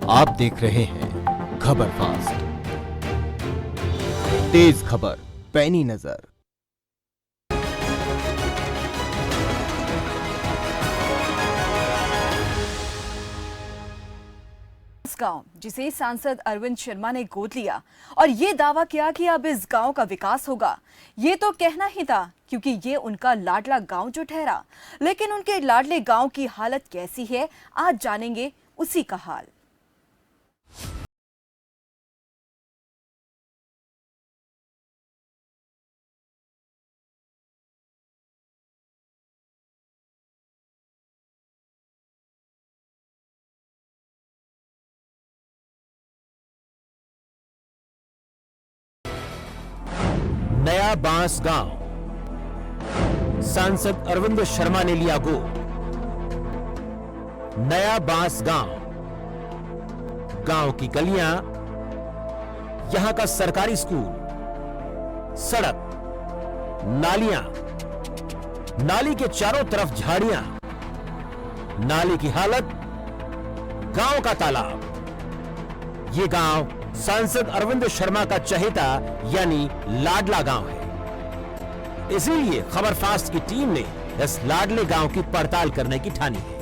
आप देख रहे हैं खबर फास्ट, तेज खबर, पैनी नजर। गांव जिसे सांसद अरविंद शर्मा ने गोद लिया और ये दावा किया कि अब इस गांव का विकास होगा। ये तो कहना ही था, क्योंकि ये उनका लाडला गांव जो ठहरा। लेकिन उनके लाडले गांव की हालत कैसी है, आज जानेंगे उसी का हाल। नया बांस गांव, सांसद अरविंद शर्मा ने लिया गोद। नया बांस गांव, गांव की गलियां, यहां का सरकारी स्कूल, सड़क, नालियां, नाली के चारों तरफ झाड़ियां, नाली की हालत, गांव का तालाब। ये गांव सांसद अरविंद शर्मा का चहेता यानी लाडला गांव है। इसीलिए खबर फास्ट की टीम ने इस लाडले गांव की पड़ताल करने की ठानी है।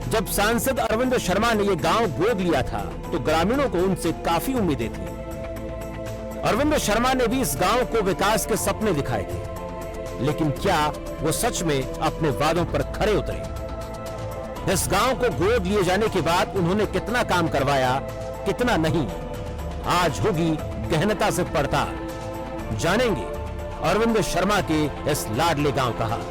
जब सांसद अरविंद शर्मा ने यह गांव गोद लिया था तो ग्रामीणों को उनसे काफी उम्मीदें थी। अरविंद शर्मा ने भी इस गांव को विकास के सपने दिखाए थे, लेकिन क्या वो सच में अपने वादों पर खरे उतरे? इस गांव को गोद लिए जाने के बाद उन्होंने कितना काम करवाया, कितना नहीं, आज होगी गहनता से पड़ताल। जानेंगे अरविंद शर्मा के इस लाडले गांव का हाल।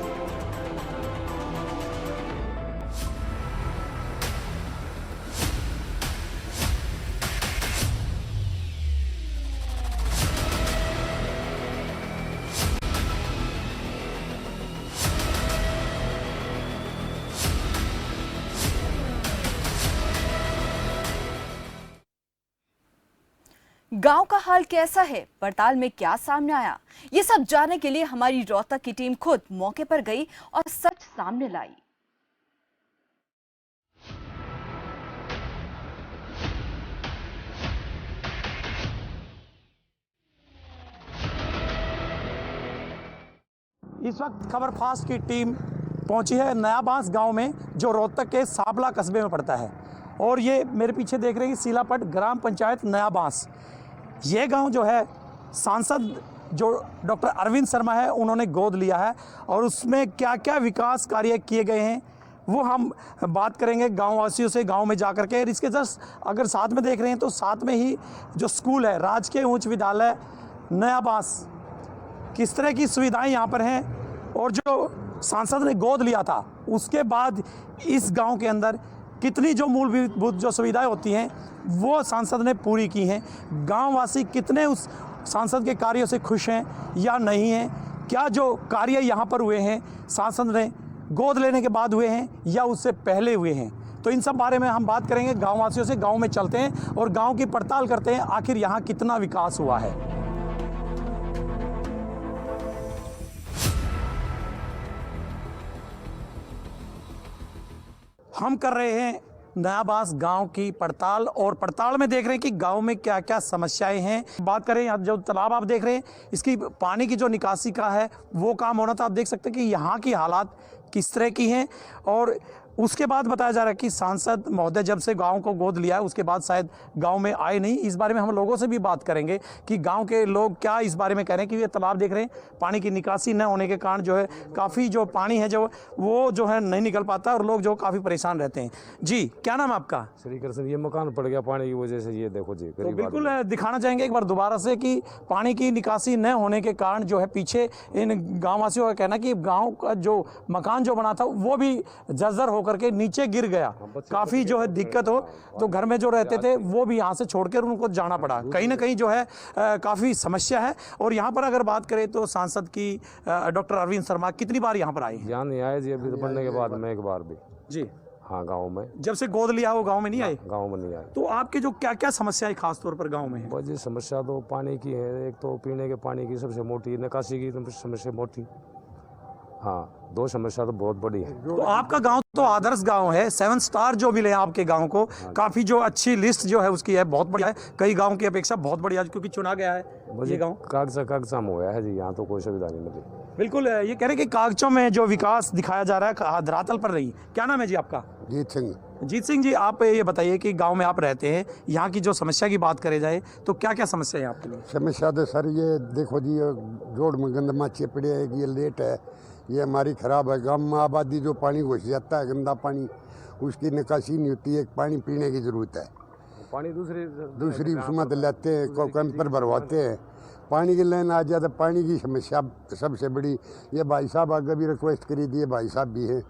गांव का हाल कैसा है, पड़ताल में क्या सामने आया, ये सब जानने के लिए हमारी रोहतक की टीम खुद मौके पर गई और सच सामने लाई। इस वक्त खबर फास्ट की टीम पहुंची है नया बांस गांव में, जो रोहतक के साबला कस्बे में पड़ता है। और ये मेरे पीछे देख रहे हैं सीलापट ग्राम पंचायत नया बांस। ये गांव जो है सांसद जो डॉक्टर अरविंद शर्मा है उन्होंने गोद लिया है, और उसमें क्या क्या विकास कार्य किए गए हैं वो हम बात करेंगे गांव वासियों से, गांव में जाकर के। इसके जस्ट अगर साथ में देख रहे हैं तो साथ में ही जो स्कूल है राजकीय उच्च विद्यालय नया बांस, किस तरह की सुविधाएं यहाँ पर हैं, और जो सांसद ने गोद लिया था उसके बाद इस गांव के अंदर कितनी जो मूलभूत जो सुविधाएं होती हैं वो सांसद ने पूरी की हैं। गांववासी कितने उस सांसद के कार्यों से खुश हैं या नहीं हैं, क्या जो कार्य यहाँ पर हुए हैं सांसद ने गोद लेने के बाद हुए हैं या उससे पहले हुए हैं, तो इन सब बारे में हम बात करेंगे गांववासियों से। गांव में चलते हैं और गांव की पड़ताल करते हैं, आखिर यहाँ कितना विकास हुआ है। हम कर रहे हैं नया बांस गांव की पड़ताल, और पड़ताल में देख रहे हैं कि गांव में क्या क्या समस्याएं हैं। बात करें यहाँ जो तालाब आप देख रहे हैं, इसकी पानी की जो निकासी का है वो काम होना था। आप देख सकते हैं कि यहाँ की हालात किस तरह की हैं। और उसके बाद बताया जा रहा है कि सांसद महोदय जब से गांव को गोद लिया है उसके बाद शायद गांव में आए नहीं। इस बारे में हम लोगों से भी बात करेंगे कि गांव के लोग क्या इस बारे में कह रहे हैं कि ये तालाब देख रहे हैं, पानी की निकासी न होने के कारण जो है काफ़ी जो पानी है जो वो जो है नहीं निकल पाता और लोग जो काफ़ी परेशान रहते हैं। जी, क्या नाम है आपका? श्री कृष्ण। ये मकान पड़ गया पानी की वजह से, ये देखो जी। तो बिल्कुल दिखाना चाहेंगे एक बार दोबारा से कि पानी की निकासी न होने के कारण जो है पीछे इन गाँववासियों का कहना कि गाँव का जो मकान जो बना था वो भी जर्जर होकर के नीचे गिर गया। काफ़ी जो है दिक्कत हो, तो घर में जो रहते थे वो भी यहाँ से छोड़कर उनको जाना पड़ा। कहीं ना कहीं जो है काफ़ी समस्या है। और यहाँ पर अगर बात करें तो सांसद की डॉक्टर अरविंद शर्मा कितनी बार यहाँ पर आए? यहाँ नहीं आए जी, अभी तो बनने के बाद में एक बार भी। जी हाँ, गांव में जब से गोद लिया वो गांव में नहीं आए? गांव में नहीं आए। तो आपके जो क्या क्या समस्याएं खास तौर पर गांव में है? जी, समस्या तो पानी की है। एक तो पीने के पानी की सबसे मोटी, निकासी की समस्या मोटी। हाँ, दो समस्या तो बहुत बड़ी है। तो आपका गांव तो तो आदर्श गांव है, 7 स्टार जो मिले हैं आपके गांव को, काफ़ी जो अच्छी लिस्ट जो है उसकी है, बहुत बढ़िया है, कई गांव की अपेक्षा बहुत बढ़िया, क्योंकि चुना गया है ये गांव। कागजा में हुआ है जी, यहाँ तो कोई सुविधा नहीं मिली। बिल्कुल, ये कह रहे हैं कि कागजों में जो विकास दिखाया जा रहा है धरातल पर नहीं। क्या नाम है जी आपका? जीत सिंह। जीत सिंह जी, आप ये बताइए कि गांव में आप रहते हैं, यहाँ की जो समस्या की बात करे जाए तो क्या क्या समस्या है आपके लिए? समस्या तो सर ये देखो जी, ये रोड में गंदमा चिपड़े है, ये लेट है, ये हमारी खराब है। गांव में आबादी जो पानी घुस जाता है, गंदा पानी, उसकी निकासी नहीं होती है, पानी पीने की जरूरत है। पानी दूसरी उसमें तो लेते हैं, कैंपर भरवाते हैं, पानी की लाइन आ जाए तो पानी की समस्या सबसे बड़ी। ये भाई साहब आगे भी रिक्वेस्ट करी थी, भाई साहब भी हैं,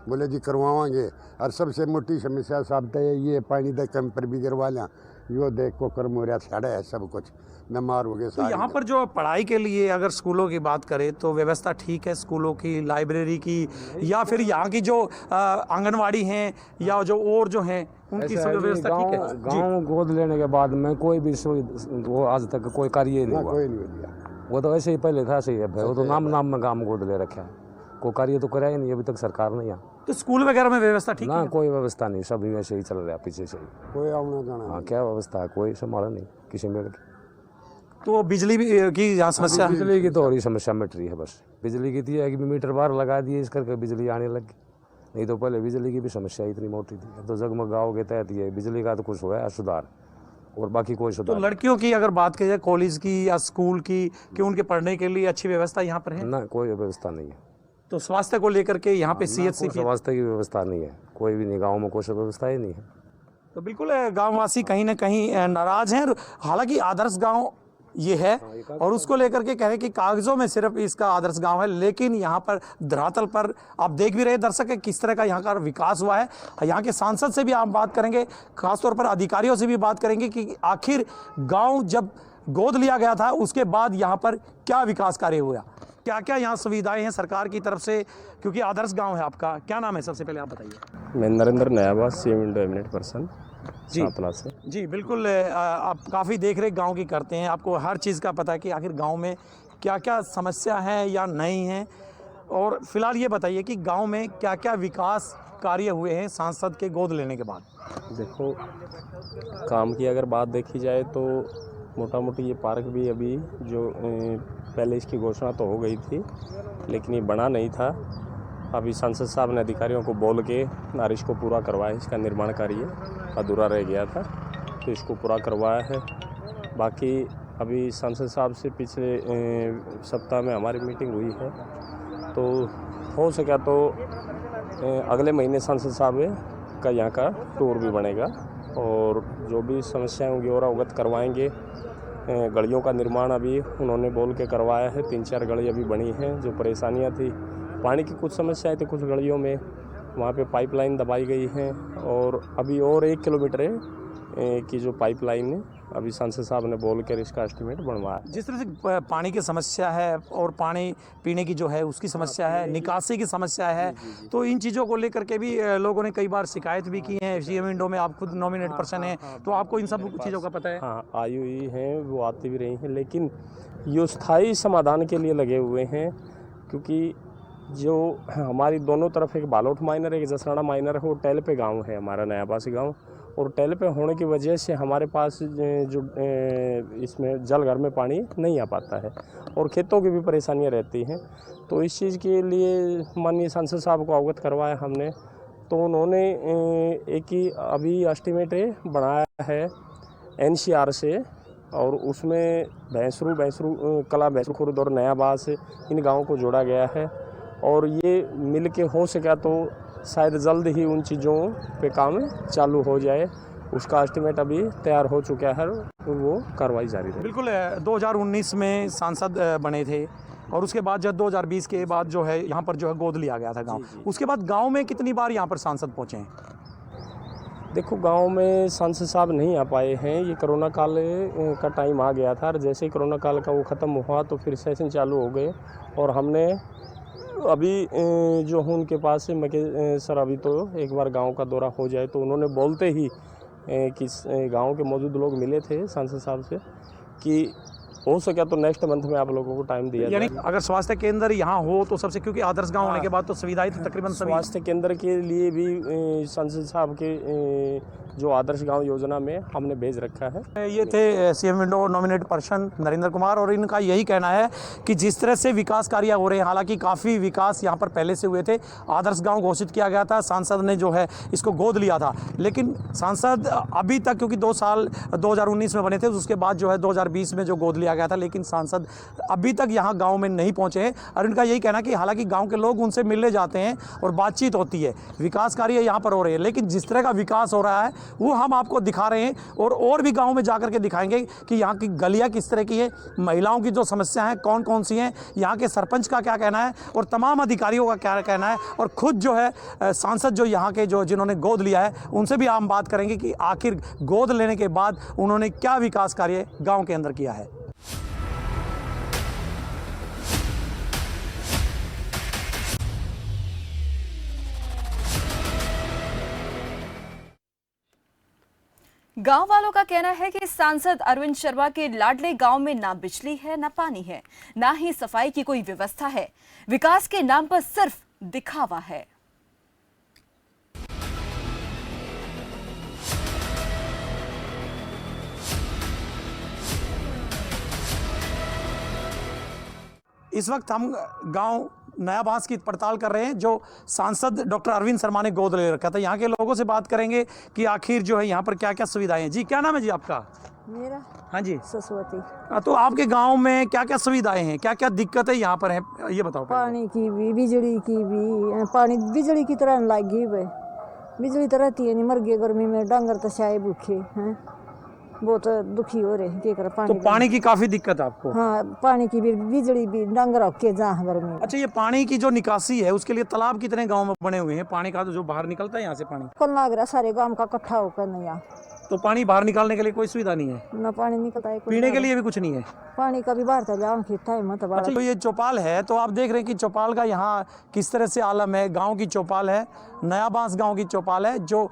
बोले जी करवाएंगे। और सबसे मोटी समस्या साहब तो ये पानी का कैंपर भी करवा लें, यो देख को कर्म हो रहा साढ़े है सब कुछ, बीमार हो गए। तो यहाँ पर जो पढ़ाई के लिए अगर स्कूलों की बात करें तो व्यवस्था ठीक है, स्कूलों की, लाइब्रेरी की, या फिर यहाँ की जो आंगनवाड़ी हैं या जो और जो हैं उनकी व्यवस्था ठीक है? गाँव गोद लेने के बाद में कोई भी वो आज तक कोई कार्य नहीं हुआ। कोई नहीं हो गया, वो तो ऐसे ही पहले था, ऐसे ही है, वो तो नाम में गाँव गोद ले रखा है, कोई कार्य तो कराया ही नहीं अभी तक सरकार ने यहाँ। तो स्कूल वगैरह में व्यवस्था ठीक ना है? कोई व्यवस्था नहीं, सब वैसे ही चल रहा है पीछे से ही। कोई आना जाना हाँ, क्या व्यवस्था है, कोई संभाला नहीं किसी में। तो बिजली भी की यहाँ समस्या? बिजली की तो और ही समस्या मिट रही है, बस बिजली की थी कि मीटर बार लगा दिए, इस करके बिजली आने लगी, नहीं तो पहले बिजली की भी समस्या इतनी मोटी थी। तो जगमग गाँव के तहत ये बिजली का तो कुछ हुआ है सुधार, और बाकी कोई तो सुधार। लड़कियों की अगर बात की जाए कॉलेज की या स्कूल की, कि उनके पढ़ने के लिए अच्छी व्यवस्था यहाँ पर है? ना कोई व्यवस्था नहीं है। तो स्वास्थ्य को लेकर के यहाँ पे CHC की, स्वास्थ्य की व्यवस्था नहीं है, कोई भी नहीं, गाँव में कोई व्यवस्था ही नहीं है। तो बिल्कुल गांववासी कहीं ना कहीं नाराज हैं। हालांकि आदर्श गांव ये है, और उसको लेकर के कह रहे कि कागजों में सिर्फ इसका आदर्श गांव है, लेकिन यहाँ पर धरातल पर आप देख भी रहे दर्शक है किस तरह का यहाँ का विकास हुआ है। यहाँ के सांसद से भी आप बात करेंगे, खासतौर पर अधिकारियों से भी बात करेंगे कि आखिर गाँव जब गोद लिया गया था उसके बाद यहाँ पर क्या विकास कार्य हुआ, क्या क्या यहाँ सुविधाएं हैं सरकार की तरफ से, क्योंकि आदर्श गांव है आपका। क्या नाम है सबसे पहले आप बताइए? मैं Narendra Nayabas, CM Indo eminent person सातला से। जी बिल्कुल, आप काफ़ी देख रेख गांव की करते हैं, आपको हर चीज़ का पता है कि आखिर गांव में क्या क्या समस्या है या नहीं है। और फिलहाल ये बताइए कि गांव में क्या क्या विकास कार्य हुए हैं सांसद के गोद लेने के बाद? देखो, काम की अगर बात देखी जाए तो मोटा मोटी ये पार्क भी अभी जो पहले इसकी घोषणा तो हो गई थी, लेकिन ये बना नहीं था। अभी सांसद साहब ने अधिकारियों को बोल के और इसको पूरा करवाया, इसका निर्माण कार्य अधूरा रह गया था तो इसको पूरा करवाया है। बाकी अभी सांसद साहब से पिछले सप्ताह में हमारी मीटिंग हुई है, तो हो सका तो अगले महीने सांसद साहब का यहाँ का टूर भी बनेगा और जो भी समस्याएं होंगी और अवगत करवाएंगे। गलियों का निर्माण अभी उन्होंने बोल के करवाया है, 3-4 गली अभी बनी हैं। जो परेशानियां थी, पानी की कुछ समस्याएं थी कुछ गलियों में, वहाँ पे पाइपलाइन दबाई गई हैं और अभी और 1 किलोमीटर की जो पाइपलाइन है अभी सांसद साहब ने बोल कर इसका एस्टिमेट बनवाया। जिस तरह से पानी की समस्या है और पानी पीने की जो है उसकी समस्या है, निकासी की समस्या है, तो इन चीज़ों को लेकर के भी लोगों ने कई बार शिकायत भी की है। CM इंडो में आप खुद नॉमिनेट पर्सन हैं, तो आपको इन सब चीज़ों का पता है? हाँ, आई हुई हैं, वो आती भी रही हैं, लेकिन ये स्थायी समाधान के लिए लगे हुए हैं। क्योंकि जो हमारी दोनों तरफ एक बालोट माइनर है, एक जसराना माइनर है, वो टेल पे गाँव है हमारा नयाबासी गाँव, और टेल पे होने की वजह से हमारे पास जो इसमें जल घर में पानी नहीं आ पाता है और खेतों की भी परेशानियां रहती हैं। तो इस चीज़ के लिए माननीय सांसद साहब को अवगत करवाया हमने, तो उन्होंने एक ही अभी एस्टिमेट बनाया है NCR से, और उसमें भैंसरू कला भैंसरू खुर्द और नयाबास इन गाँवों को जोड़ा गया है। और ये मिल के हो सका तो शायद जल्द ही उन चीज़ों पे काम चालू हो जाए। उसका एस्टिमेट अभी तैयार हो चुका है, वो कार्रवाई जारी है। बिल्कुल, 2019 में सांसद बने थे और उसके बाद जब 2020 के बाद जो है यहाँ पर जो है गोद लिया गया था गांव, उसके बाद गांव में कितनी बार यहाँ पर सांसद पहुँचे हैं? देखो, गांव में सांसद साहब नहीं आ पाए हैं, ये कोरोना काल का टाइम आ गया था और जैसे ही कोरोना काल का वो ख़त्म हुआ तो फिर सेशन चालू हो गए। और हमने अभी जो हूँ उनके पास से मैं कि सर अभी तो एक बार गांव का दौरा हो जाए, तो उन्होंने बोलते ही कि गांव के मौजूद लोग मिले थे सांसद साहब से कि हो सके तो नेक्स्ट मंथ में आप लोगों को टाइम दिया यानी जाएगा। अगर स्वास्थ्य केंद्र यहाँ हो तो सबसे, क्योंकि आदर्श गांव होने के बाद तो सुविधाएं तो तकरीबन सभी। स्वास्थ्य केंद्र के लिए भी संसद साहब के जो आदर्श गांव योजना में हमने भेज रखा है। ये थे CM window nominate person Narendra Kumar, और इनका यही कहना है कि जिस तरह से विकास कार्य हो रहे हैं, हालांकि काफ़ी विकास यहाँ पर पहले से हुए थे, आदर्श गांव घोषित किया गया था, सांसद ने जो है इसको गोद लिया था, लेकिन सांसद अभी तक, क्योंकि 2 साल 2019 में बने थे, उसके बाद जो है 2020 में जो गोद लिया गया था, लेकिन सांसद अभी तक यहाँ गाँव में नहीं पहुँचे हैं। और इनका यही कहना है कि हालांकि गाँव के लोग उनसे मिलने जाते हैं और बातचीत होती है, विकास कार्य यहाँ पर हो रहे हैं, लेकिन जिस तरह का विकास हो रहा है वो हम आपको दिखा रहे हैं, और भी गांव में जाकर के दिखाएंगे कि यहाँ की गलियाँ किस तरह की है, महिलाओं की जो समस्या है कौन कौन सी हैं, यहाँ के सरपंच का क्या कहना है और तमाम अधिकारियों का क्या कहना है, और खुद जो है सांसद जो यहाँ के जो जिन्होंने गोद लिया है उनसे भी हम बात करेंगे कि आखिर गोद लेने के बाद उन्होंने क्या विकास कार्य गाँव के अंदर किया है। गांव वालों का कहना है कि सांसद अरविंद शर्मा के लाडले गांव में ना बिजली है, ना पानी है, ना ही सफाई की कोई व्यवस्था है। विकास के नाम पर सिर्फ दिखावा है। इस वक्त हम गांव नया बांस की पड़ताल कर रहे हैं, जो सांसद डॉक्टर अरविंद शर्मा ने गोद ले रखा था। यहाँ के लोगों से बात करेंगे कि आखिर जो है यहाँ पर क्या क्या सुविधाएं हैं। जी, क्या नाम है जी आपका? मेरा हाँ जी, सरस्वती। तो आपके गांव में क्या क्या सुविधाएं हैं, क्या क्या दिक्कतें यहाँ पर हैं, ये बताओ। पानी की भी, बिजली की भी। पानी बिजली की तरह लागी भाई, बिजली तरह रहती है नहीं, मर गए गर्मी में, डांगर तो शाये भूखे हैं, बहुत दुखी हो रहे हैं। क्या कर पानी, तो पानी की काफी दिक्कत है आपको? हाँ, पानी की भी, बिजली भी, डांगर होके जहाँ गर्मी। अच्छा, ये पानी की जो निकासी है उसके लिए तालाब कितने गांव में बने हुए हैं? पानी का जो बाहर निकलता है यहाँ से पानी कल लग रहा सारे गांव का इकट्ठा होकर नहीं, तो पानी बाहर निकालने के लिए कोई सुविधा नहीं है? ना पानी निकलता है, पीने के लिए भी कुछ नहीं है? पानी का भी बाहर चला खींचता है मत। अच्छा, तो ये चौपाल है, तो आप देख रहे हैं कि चौपाल का यहाँ किस तरह से आलम है। गांव की चौपाल है, नया बांस गांव की चौपाल है, जो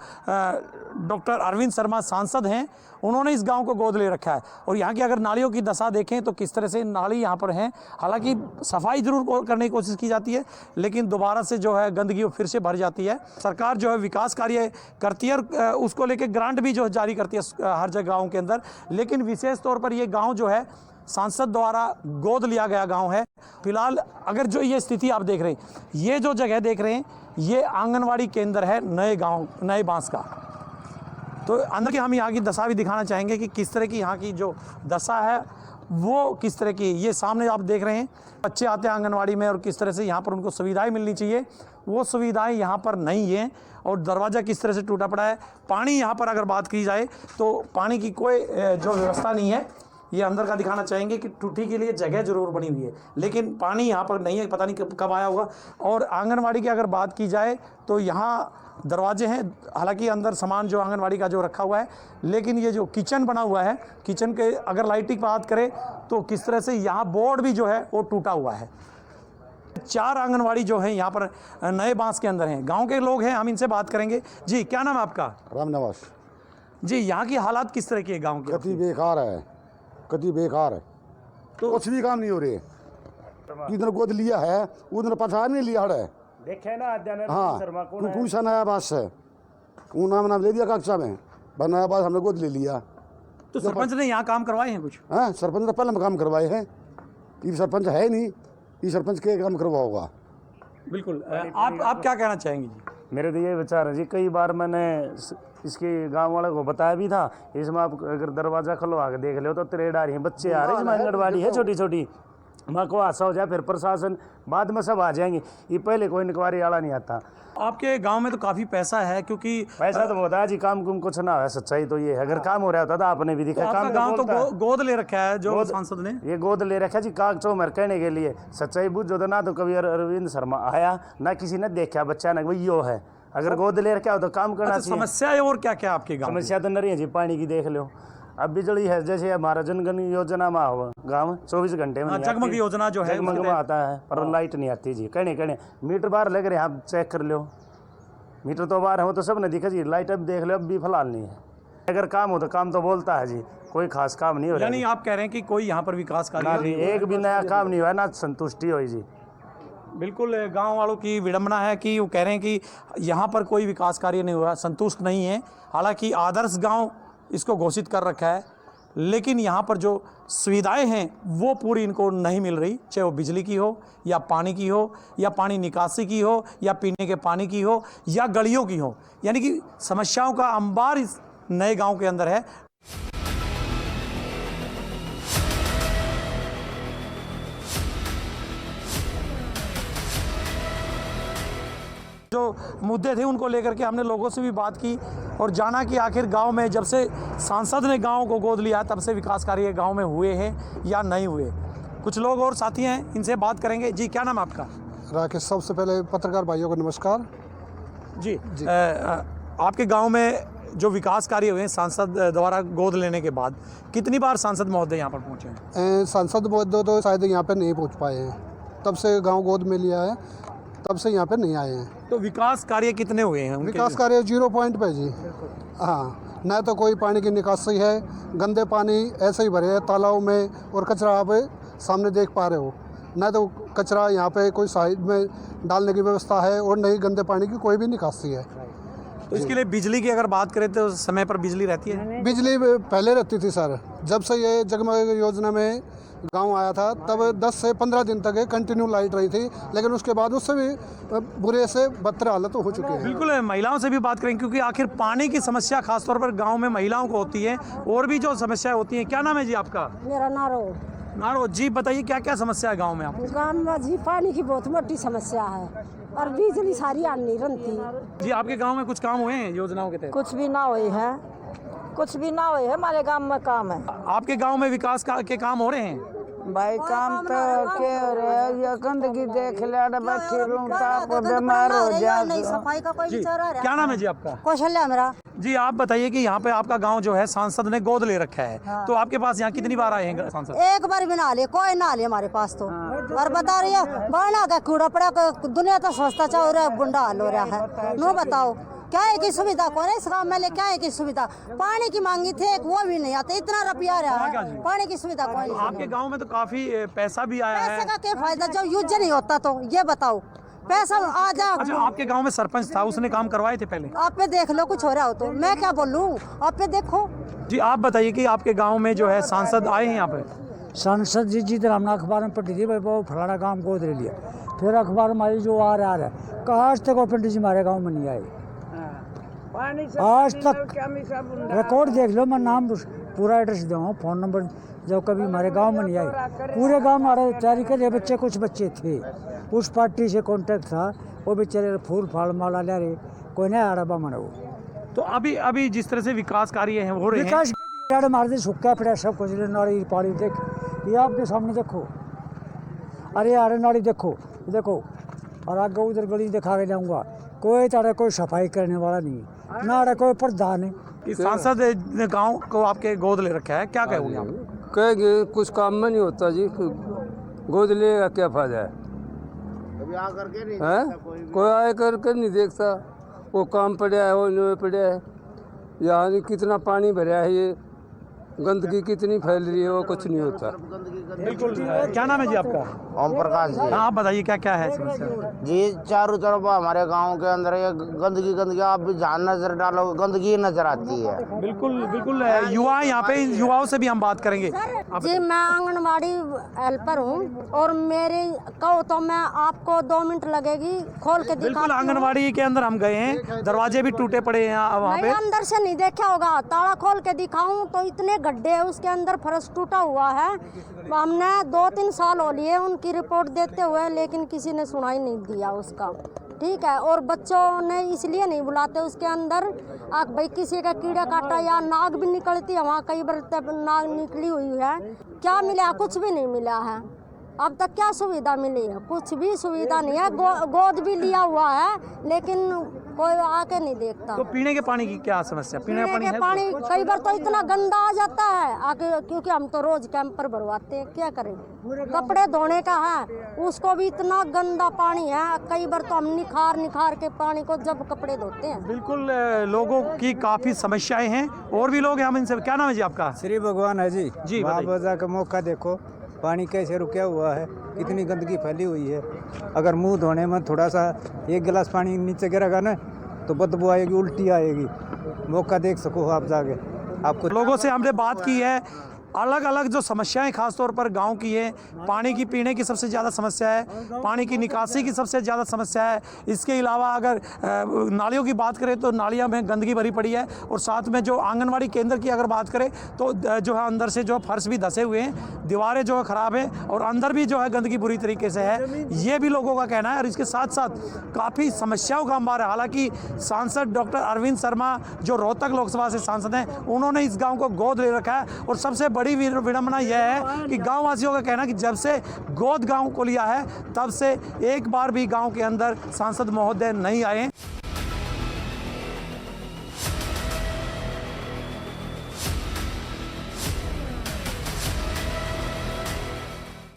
डॉक्टर अरविंद शर्मा सांसद हैं, उन्होंने इस गांव को गोद ले रखा है। और यहाँ की अगर नालियों की दशा देखें तो किस तरह से नाली यहाँ पर हैं, हालांकि सफाई जरूर करने की कोशिश की जाती है, लेकिन दोबारा से जो है गंदगी वो फिर से भर जाती है। सरकार जो है विकास कार्य करती है और उसको लेकर ग्रांट भी जो है जारी करती है हर जगह गाँव के अंदर, लेकिन विशेष तौर पर ये गाँव जो है सांसद द्वारा गोद लिया गया गांव है। फिलहाल अगर जो ये स्थिति आप देख रहे हैं, ये जो जगह देख रहे हैं, ये आंगनवाड़ी केंद्र है नए गांव नए बांस का। तो अंदर की हम यहाँ की दशा भी दिखाना चाहेंगे कि किस तरह की यहाँ की जो दशा है वो किस तरह की। ये सामने आप देख रहे हैं, बच्चे आते हैं आंगनवाड़ी में और किस तरह से यहाँ पर उनको सुविधाएं मिलनी चाहिए, वो सुविधाएं यहाँ पर नहीं है। और दरवाज़ा किस तरह से टूटा पड़ा है। पानी यहाँ पर अगर बात की जाए तो पानी की कोई जो व्यवस्था नहीं है। ये अंदर का दिखाना चाहेंगे कि टूटी के लिए जगह जरूर बनी हुई है, लेकिन पानी यहाँ पर नहीं है, पता नहीं कब आया होगा। और आंगनवाड़ी की अगर बात की जाए तो यहाँ दरवाजे हैं, हालांकि अंदर सामान जो आंगनवाड़ी का जो रखा हुआ है, लेकिन ये जो किचन बना हुआ है, किचन के अगर लाइटिंग की बात करें तो किस तरह से यहाँ बोर्ड भी जो है वो टूटा हुआ है। 4 आंगनवाड़ी जो है यहाँ पर नए बांस के अंदर हैं। गांव के लोग हैं, हम इनसे बात करेंगे। जी, क्या नाम है आपका? रामनवास जी, यहाँ की हालात किस तरह की है गाँव की? कति बेकार है, कति बेकार है, तो कुछ भी काम नहीं हो रहे। जिधर गोद लिया है उधर पता नहीं लिया है। देखे ना हाँ, कौन सा नया बास है, कौन नाम ले दिया कक्षा में, बस नया बास हमने गोद ले लिया। तो सरपंच ने यहाँ काम करवाए हैं कुछ? हाँ, सरपंच ने पहले काम करवाए हैं, ये सरपंच है नहीं, ये सरपंच के काम करवाओगा। बिल्कुल। आप क्या कहना चाहेंगे जी? मेरे तो ये विचार है जी, कई बार मैंने इसके गांव वाले को बताया भी था, इसमें आप अगर दरवाजा खुलवा के देख लो तो त्रेड आ रही है, बच्चे आ रहे हैं, इसमें आंगनबाड़ी है छोटी छोटी, माँ को हादसा हो जाए फिर प्रशासन बाद में सब आ जाएंगे, ये पहले कोई इंक्वायरी वाला नहीं आता। आपके गांव में तो काफी पैसा है, क्योंकि पैसा तो बहुत है जी, काम कुम कुछ ना है, सच्चाई तो ये है। अगर काम हो रहा होता था आपने भी दिखा, काम गांव तो गोद ले रखा है जो सांसद ने, ये गोद ले रखा जी काग चौमर कहने के लिए। सच्चाई बुझो तो ना तो कभी अरविंद शर्मा आया ना किसी ने देखा बच्चा ना वही यो है, अगर गोद ले रखा हो तो काम करना चाहिए। समस्या और क्या क्या आपके गाँव? समस्या तो नहीं है जी, पानी की देख लो, अब बिजली है जैसे हमारा जनगण योजना में हो गाँव 24 घंटे में जगमग योजना जो है जगमग में आता है, पर लाइट नहीं आती जी। कहने मीटर बाहर लग रहे हैं, आप चेक कर लो, मीटर तो बाहर है वो तो सब ने दिखा जी, लाइट अब देख लो अब भी फिलहाल नहीं है। अगर काम हो तो काम तो बोलता है जी, कोई खास काम नहीं हो रहा। यानी आप कह रहे हैं कि कोई यहाँ पर विकास ना कार्य जी, एक भी नया काम नहीं हुआ, ना संतुष्टि हुई जी। बिल्कुल गांव वालों की विडंबना है कि वो कह रहे हैं कि यहाँ पर कोई विकास कार्य नहीं हुआ, संतुष्ट नहीं है। हालांकि आदर्श गांव इसको घोषित कर रखा है, लेकिन यहाँ पर जो सुविधाएं हैं वो पूरी इनको नहीं मिल रही, चाहे वो बिजली की हो या पानी की हो या पानी निकासी की हो या पीने के पानी की हो या गलियों की हो। यानी कि समस्याओं का अंबार इस नए गांव के अंदर है। जो मुद्दे थे उनको लेकर के हमने लोगों से भी बात की और जाना कि आखिर गांव में जब से सांसद ने गांव को गोद लिया तब से विकास कार्य गांव में हुए हैं या नहीं हुए। कुछ लोग और साथी हैं, इनसे बात करेंगे। जी, क्या नाम है आपका? राकेश। सबसे पहले पत्रकार भाइयों को नमस्कार जी। आपके गांव में जो विकास कार्य हुए हैं सांसद द्वारा गोद लेने के बाद, कितनी बार सांसद महोदय यहाँ पर पहुँचे हैं? सांसद महोदय तो शायद यहाँ पे नहीं पहुँच पाए हैं, तब से गांव गोद में लिया है, तब से यहाँ पे नहीं आए हैं। तो विकास कार्य कितने हुए हैं? विकास कार्य 0 पॉइंट पे जी। हाँ, न तो कोई पानी की निकासी है, गंदे पानी ऐसे ही भरे हैं तालाब में और कचरा आप सामने देख पा रहे हो। न तो कचरा यहाँ पे कोई साइड में डालने की व्यवस्था है और न ही गंदे पानी की कोई भी निकासी है। तो इसके लिए बिजली की अगर बात करें तो समय पर बिजली रहती है? बिजली पहले रहती थी सर, जब से ये जगमग योजना में गांव आया था तब 10 से 15 दिन तक कंटिन्यू लाइट रही थी, लेकिन उसके बाद उससे भी बुरे से बदतर हालत हो चुकी है। बिल्कुल, महिलाओं से भी बात करें क्योंकि आखिर पानी की समस्या खासतौर पर गांव में महिलाओं को होती है और भी जो समस्याएं होती हैं। क्या नाम है जी आपका? मेरा नारो। नारो जी, बताइए क्या क्या समस्या है गाँव में आप? गाँव में जी पानी की बहुत मोटी समस्या है और बिजली सारी आन नहीं रही। जी, आपके गाँव में कुछ काम हुए हैं योजनाओं के तहत? कुछ भी ना हुए हैं, कुछ भी ना हुए है। हमारे गाँव में काम है। आपके गाँव में विकास के काम हो रहे हैं? भाई काम तो क्या हो रहा है, ये गंदगी देख ले, बैठी रूम ताप बीमार हो जाए। नहीं सफाई का कोई विचार आ रहा है? क्या नाम है जी आपका? कौशल्या मेरा। जी, आप बताइए कि यहाँ पे आपका गांव जो है सांसद ने गोद ले रखा है। हाँ। तो आपके पास यहाँ कितनी बार आए हैं सांसद? एक बार भी ना ले, कोई ना ले हमारे पास तो। और बता रही है बढ़ना का कूड़ा पड़ा, दुनिया तो सस्ता चाह रहा है, बुंडा हाल हो रहा है। नो बताओ क्या है की सुविधा कौन है इस गाँव में? क्या है की सुविधा? पानी की मांगी थे वो भी नहीं आते, इतना रुपया रहा है, पानी की सुविधा कौन है? आपके गाँव में तो काफी पैसा भी आया है। पैसे का क्या फायदा जब यूज नहीं होता? तो ये बताओ, पैसा आ जा। अच्छा, आपके गांव में सरपंच था, उसने काम करवाए थे पहले? आप पे देख लो, कुछ हो रहा हो तो मैं क्या बोलूं, आप पे देखो। जी, आप बताइए कि आपके गांव में जो है सांसद आए हैं यहाँ पे? सांसद जी जिधर हमने अखबार में पढ़ी थी भाई वो फलाना काम गोद ले लिया, फिर अखबार हमारी जो आ रहा है कहा आज तक वो पंडित जी हमारे गाँव में नहीं आए। आज तक रिकॉर्ड देख लो, मैं नाम पूरा एड्रेस दूँगा, फ़ोन नंबर, जब कभी हमारे गांव में नहीं आए। पूरे गांव में हमारे तैयारी करे बच्चे, कुछ बच्चे थे उस पार्टी से कांटेक्ट था, वो बेचारे फूल फाल माला ले रहे, कोई नहीं आ रहा बामण वो। तो अभी जिस तरह से विकास कार्य हैं हो रहे हैं, विकास मारते सूखा पड़ा सब कुछ, नाली पानी देख, ये आपके सामने देखो, अरे अरे नाली देखो देखो, और आगे उधर गली दिखा के जाऊँगा, कोई तरह कोई सफाई करने वाला नहीं, ना कोई प्रधान है। सांसद ने गांव को आपके गोद ले रखा है, क्या कहोगे आप? कहेंगे कुछ काम में नहीं होता जी, गोद लेगा क्या फायदा है? कोई आए करके नहीं देखता, वो काम पड़ा है, वो नहीं पड़ा है, यहाँ कितना पानी भरा है, ये गंदगी कितनी फैल रही है, वो कुछ नहीं होता। बिल्कुल। क्या नाम है जी आपका? ओम प्रकाश जी। हाँ, आप बताइए क्या क्या है समस्या? जी, चारों तरफ हमारे गांव के अंदर ये गंदगी, आप भी जहाँ नजर डालो गंदगी नजर आती है। बिल्कुल बिल्कुल। युवा यहाँ पे, युवाओं से भी हम बात करेंगे। जी, मैं आंगनबाड़ी हेल्पर हूँ और मेरे कहो तो मैं आपको 2 मिनट लगेगी खोल के दिखा। बिल्कुल, आंगनबाड़ी के अंदर हम गए हैं, दरवाजे भी टूटे पड़े हैं वहाँ पे। अंदर से नहीं देखा होगा, ताला खोल के दिखाऊं तो इतने गड्ढे है, उसके अंदर फर्श टूटा हुआ है। हमने 2-3 साल हो लिए उनकी रिपोर्ट देते हुए, लेकिन किसी ने सुनाई नहीं दिया उसका। ठीक है, और बच्चों ने इसलिए नहीं बुलाते उसके अंदर, भाई किसी का कीड़ा काटा या नाग भी निकलती है, वहाँ कई बार नाग निकली हुई है। क्या मिला? कुछ भी नहीं मिला है अब तक। क्या सुविधा मिली है? कुछ भी सुविधा नहीं है। गोद भी लिया हुआ है, लेकिन कोई आके नहीं देखता। तो पीने के पानी की क्या समस्या? पीने का के पानी कई बार तो इतना गंदा आ जाता है आके, क्योंकि हम तो रोज कैंप पर भरवाते हैं, क्या करें। कपड़े धोने का है, उसको भी इतना गंदा पानी है, कई बार तो हम निखार के पानी को जब कपड़े धोते हैं। बिल्कुल, लोगों की काफी समस्याएं हैं। और भी लोग हैं, हम इनसे, क्या नाम है जी आपका? श्री भगवान है जी। जी, बाबा का मौका देखो, पानी कैसे रुका हुआ है, कितनी गंदगी फैली हुई है। अगर मुंह धोने में थोड़ा सा एक गिलास पानी नीचे गिरेगा ना तो बदबू आएगी, उल्टी आएगी। मौका देख सको आप जाके। आपको लोगों से हमने बात की है, अलग अलग जो समस्याएं खासतौर पर गांव की है। पानी की पीने की सबसे ज़्यादा समस्या है, पानी की निकासी की सबसे ज़्यादा समस्या है। इसके अलावा अगर नालियों की बात करें तो नालियां में गंदगी भरी पड़ी है। और साथ में जो आंगनवाड़ी केंद्र की अगर बात करें तो जो है अंदर से जो फर्श भी धसे हुए हैं, दीवारें जो है ख़राब है और अंदर भी जो है गंदगी बुरी तरीके से है, ये भी लोगों का कहना है। और इसके साथ साथ काफ़ी समस्याओं का अंबार है। हालाँकि सांसद डॉक्टर अरविंद शर्मा जो रोहतक लोकसभा से सांसद हैं, उन्होंने इस गाँव को गोद ले रखा है। और सबसे बड़ी विडंबना यह है कि गांव वासियों का कहना है कि जब से गोद गांव को लिया है तब से एक बार भी गांव के अंदर सांसद महोदय नहीं आए।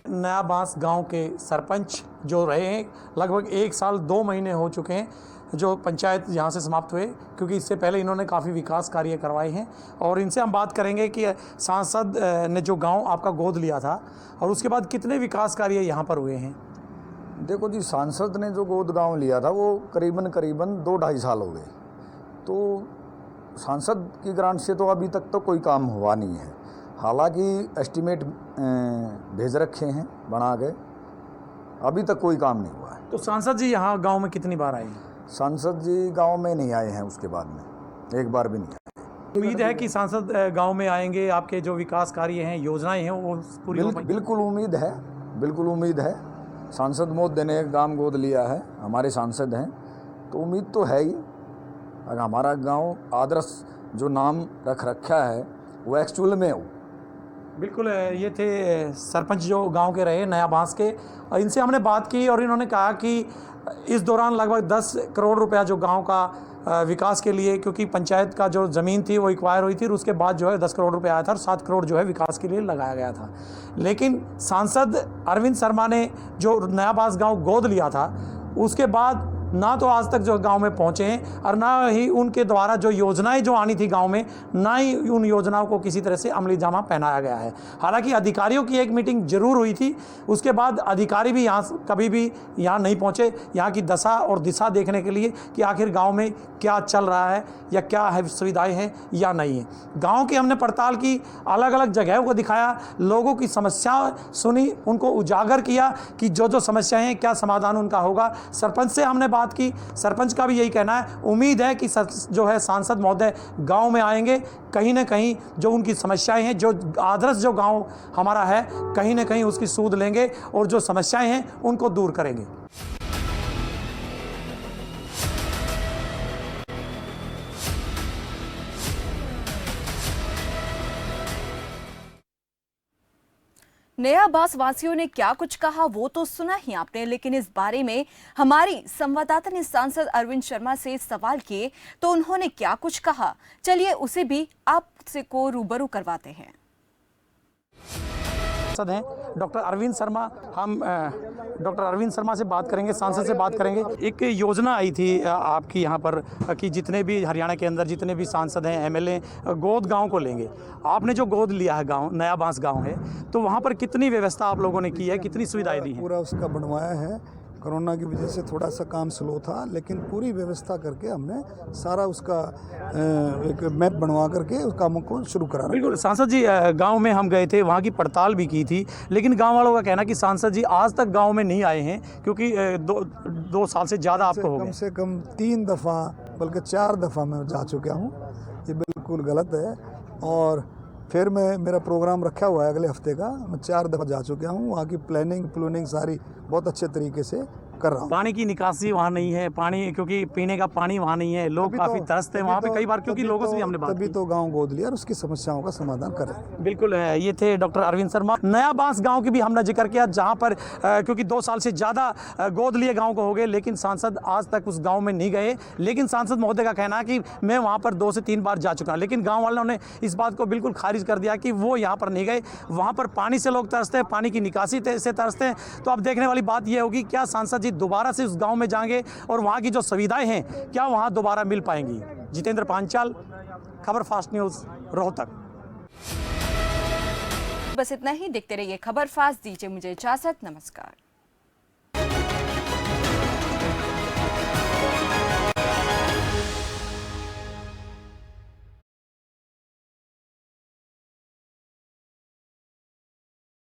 नया बांस गांव के सरपंच जो रहे हैं, लगभग 1 साल 2 महीने हो चुके हैं जो पंचायत यहाँ से समाप्त हुए, क्योंकि इससे पहले इन्होंने काफ़ी विकास कार्य करवाए हैं। और इनसे हम बात करेंगे कि सांसद ने जो गांव आपका गोद लिया था और उसके बाद कितने विकास कार्य यहाँ पर हुए हैं। देखो जी, सांसद ने जो गोद गांव लिया था वो करीबन 2-2.5 साल हो गए। तो सांसद की ग्रांट से तो अभी तक तो कोई काम हुआ नहीं है। हालांकि एस्टीमेट भेज रखे हैं बना के, अभी तक कोई काम नहीं हुआ है। तो सांसद जी यहाँ गाँव में कितनी बार आए हैं? सांसद जी गांव में नहीं आए हैं, उसके बाद में एक बार भी नहीं आए। उम्मीद है कि सांसद गांव में आएंगे, आपके जो विकास कार्य हैं, योजनाएं हैं, वो पूरी हो पाएंगी? बिल्कुल उम्मीद है, बिल्कुल उम्मीद है। सांसद महोदय ने गांव गोद लिया है, हमारे सांसद हैं, तो उम्मीद तो है ही। अगर हमारा गांव आदर्श जो नाम रखा है वो एक्चुअल में हो। बिल्कुल, ये थे सरपंच जो गांव के रहे नया बांस के। इनसे हमने बात की और इन्होंने कहा कि इस दौरान लगभग 10 करोड़ रुपया जो गांव का विकास के लिए, क्योंकि पंचायत का जो ज़मीन थी वो एक्वायर हुई थी और उसके बाद जो है 10 करोड़ रुपया आया था और 7 करोड़ जो है विकास के लिए लगाया गया था। लेकिन सांसद अरविंद शर्मा ने जो नया बांस गाँव गोद लिया था उसके बाद ना तो आज तक जो गांव में पहुंचे हैं और ना ही उनके द्वारा जो योजनाएं जो आनी थी गांव में, ना ही उन योजनाओं को किसी तरह से अमली जामा पहनाया गया है। हालांकि अधिकारियों की एक मीटिंग जरूर हुई थी, उसके बाद अधिकारी भी यहाँ कभी भी यहाँ नहीं पहुँचे यहाँ की दशा और दिशा देखने के लिए कि आखिर गाँव में क्या चल रहा है या क्या है, सुविधाएँ हैं या नहीं है। गाँव की हमने पड़ताल की, अलग अलग जगहों को दिखाया, लोगों की समस्या सुनी, उनको उजागर किया कि जो समस्याएँ हैं क्या समाधान उनका होगा। सरपंच से हमने बात की, सरपंच का भी यही कहना है, उम्मीद है कि जो है सांसद महोदय गांव में आएंगे, कहीं ना कहीं जो उनकी समस्याएं हैं, जो आदर्श जो गांव हमारा है, कहीं ना कहीं उसकी सूद लेंगे और जो समस्याएं हैं उनको दूर करेंगे। नया बांस वासियों ने क्या कुछ कहा वो तो सुना ही आपने, लेकिन इस बारे में हमारी संवाददाता ने सांसद अरविंद शर्मा से सवाल किए तो उन्होंने क्या कुछ कहा, चलिए उसे भी आपसे को रूबरू करवाते हैं। सांसद हैं डॉक्टर अरविंद शर्मा, हम डॉक्टर अरविंद शर्मा से बात करेंगे, सांसद से बात करेंगे। एक योजना आई थी आपकी यहाँ पर कि जितने भी हरियाणा के अंदर जितने भी सांसद हैं, एमएलए गोद गांव को लेंगे। आपने जो गोद लिया है गांव, नया बांस गांव है, तो वहाँ पर कितनी व्यवस्था आप लोगों ने की है, कितनी सुविधाएं दी हैं? पूरा उसका बनवाया है। कोरोना की वजह से थोड़ा सा काम स्लो था, लेकिन पूरी व्यवस्था करके हमने सारा उसका एक मैप बनवा करके उस कामों को शुरू करा। बिल्कुल सांसद जी, गांव में हम गए थे, वहाँ की पड़ताल भी की थी, लेकिन गांव वालों का कहना कि सांसद जी आज तक गांव में नहीं आए हैं, क्योंकि 2 साल से ज़्यादा आपको हो गए। कम से कम 3 दफ़ा बल्कि 4 दफ़ा मैं जा चुका हूँ। ये बिल्कुल गलत है। और फिर मेरा प्रोग्राम रखा हुआ है अगले हफ्ते का, मैं 4 दफ़ा जा चुका हूँ। वहाँ की प्लानिंग सारी बहुत अच्छे तरीके से कर रहा हूँ। पानी की निकासी वहाँ नहीं है, पानी क्योंकि पीने का पानी वहाँ नहीं है, लोग काफी तरसते हैं वहाँ पे कई बार, क्योंकि लोगों से भी हमने बात तभी तो गांव गोद लिया और उसकी समस्याओं का समाधान करें। बिल्कुल है। ये थे डॉक्टर अरविंद शर्मा। नया बांस गांव की भी हमने जिक्र किया, जहां पर क्योंकि 2 साल से ज़्यादा गोद लिए गांव को हो गए, लेकिन सांसद आज तक उस गांव में नहीं गए। लेकिन सांसद महोदय का कहना है कि मैं वहां पर 2 से 3 बार जा चुका, लेकिन गांव वालों ने इस बात को बिल्कुल खारिज कर दिया कि वो यहाँ पर नहीं गए। वहाँ पर पानी से लोग तरसते हैं, पानी की निकासी से तरसते हैं। तो अब देखने वाली बात यह होगी, क्या सांसद जी दोबारा से उस गाँव में जाएंगे और वहाँ की जो सुविधाएँ हैं क्या वहाँ दोबारा मिल पाएंगी। जितेंद्र पांचाल, खबर फास्ट न्यूज़, रोहतक। बस इतना ही। देखते रहिए खबर फास्ट। दीजिए मुझे इजाजत। नमस्कार।